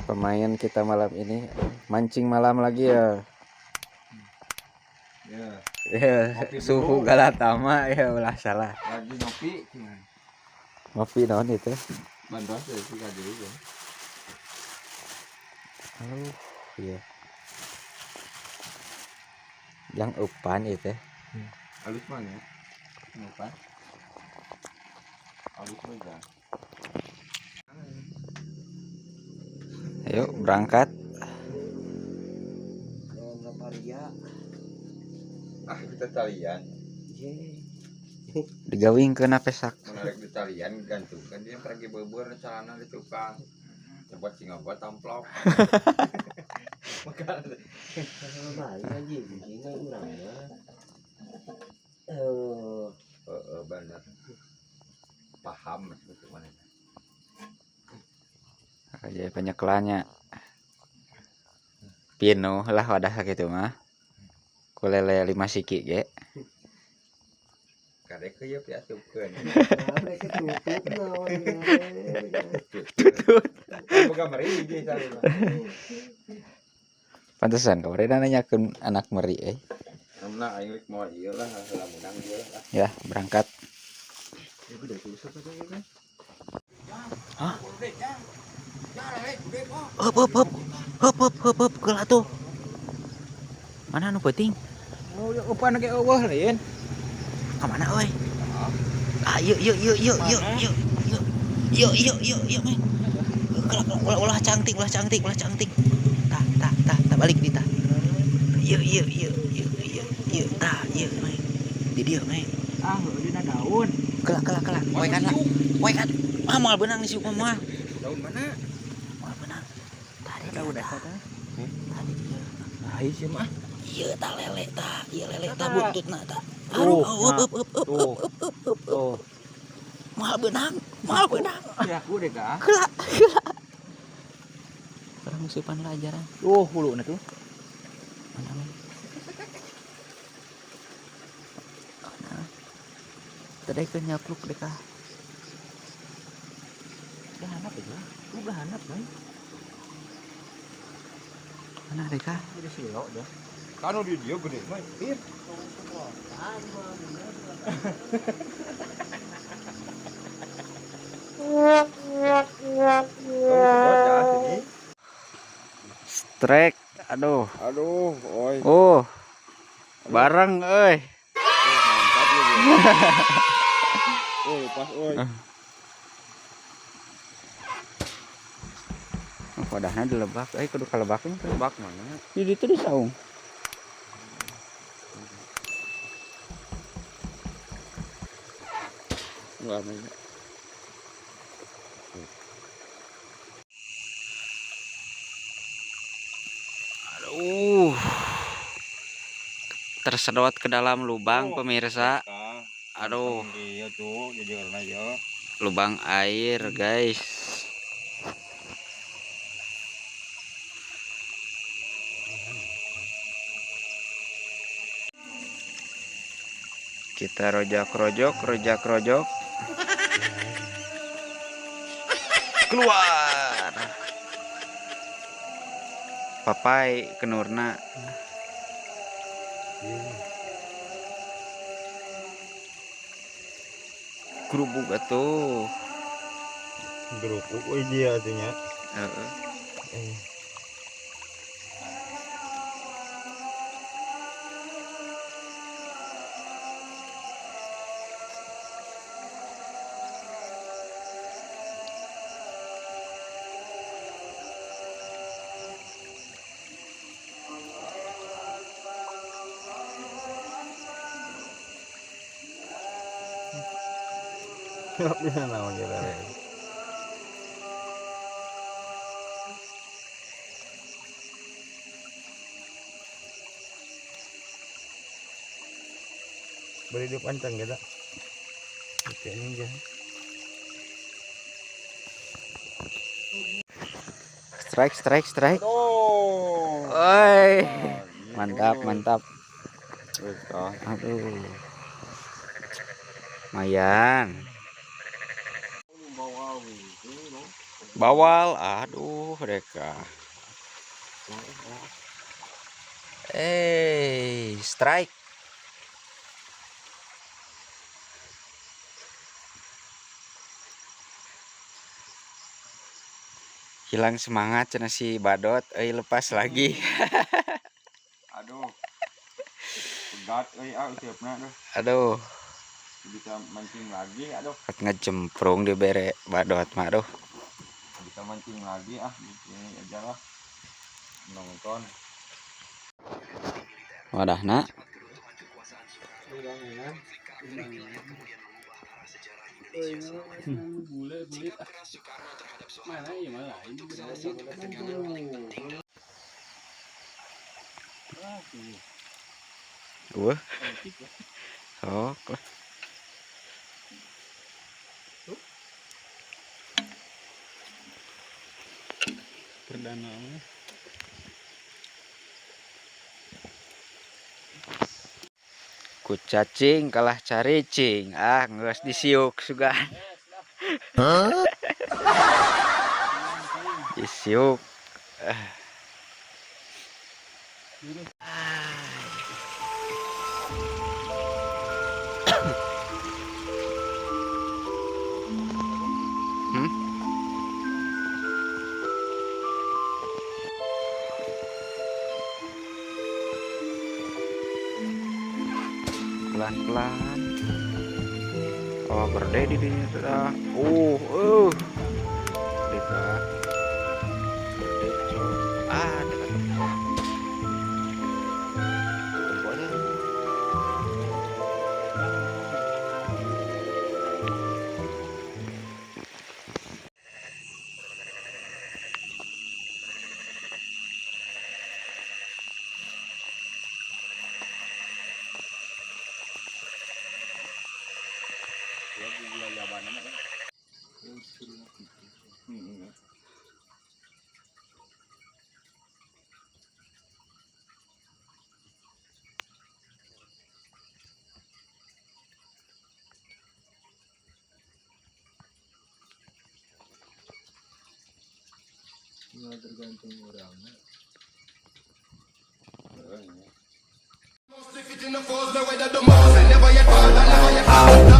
pemain kita malam ini mancing malam lagi ya. Ya, suhu Galatama ya ulah salah. Lagi ngopi. Ngopi naon itu? Bandros dari si Kadiri ya. Iya. Yang upan itu. Halus mana? Upan. Halus aja. Ayo berangkat. Kita talian. Digawing ke pesak. Menarik di talian gantungkan dia pergi bubur celana di tukang. Coba singa buat amplop. Makan. Lagi begini orangnya. Benar. Paham itu mana. Aja penyekelannya. Pino lah wadah gitu mah. Kulele 5 siki ge. Kadek ke ya piasupkeun. Mereka tutup naon. Tutut. Boga meri hiji salima. Pantesan kemarin nanyakeun anak meri Amna aing rek moal ieu lah lamunang ieu lah. Ya, berangkat. Ya udah tusuk aja kan. Hah? Hop geula tuh. Mana nu penting? Oh, ya upan ge eueuh lain. Ka mana euy? Ah, yuk. Men. Ulah cantik. Tah balik di tah. Yuk. Tah, men. Di dieu, men. Ah, dina daun. Kelak. Poe kan. Ah, moal beunang di sieu mah. Daun mana? Moal beunang. Tadi Ada udah kata. Tadi dia. Ah, ieu mah. Ieu tah lele tah buntutna tah. Tuh. Moal beunang. Ya, aku deh kah? Kelak. Orang musuhan pelajaran. Hulu na tuh. Mana? Tadi ke nyapluk deh kah? Behanap aja. Behanap kan. Mana deh kah? Udah silo dah. Kan di dia gede mah. Iya. Strike. Aduh, oi. oh, bareng, euy. Mantap ya. Lepas, oi. Wadahnya dilebak, kudu kalebaknya. Lebak mana? Di ditu di saung. Enggak mana. Aduh. Tersedot ke dalam lubang pemirsa. Aduh, Iya tuh, jadi karena ya. lubang air, guys. Kita rojak-rojok. Keluar. Papai kenurna. Gerubuk atuh. Gerupuk, dia artinya. Heeh. Bisa namanya lele. Beri dia pancang kita. Oke ini aja. Strike. Oh. Oi. Mantap. Aduh. Lumayan. Bawal, aduh mereka. Strike. Hilang semangat cenah si Badot, lepas lagi. Aduh. Pegat siapna aduh. Aduh, Bisa mancing lagi aduh. ngejemprung di bere Badot mah aduh. Bisa mancing lagi di sini aja lah. Nonton. Wadahna. Wah. Sok lah. Perdana Ku cacing kalah caricing. Geus disiuk sugan. Disiuk. Pelan-pelan. Oh, berdiri di sini sudah. Dekat. Dekat. Pokoknya. Nggak tergantung orangnya. Heeh.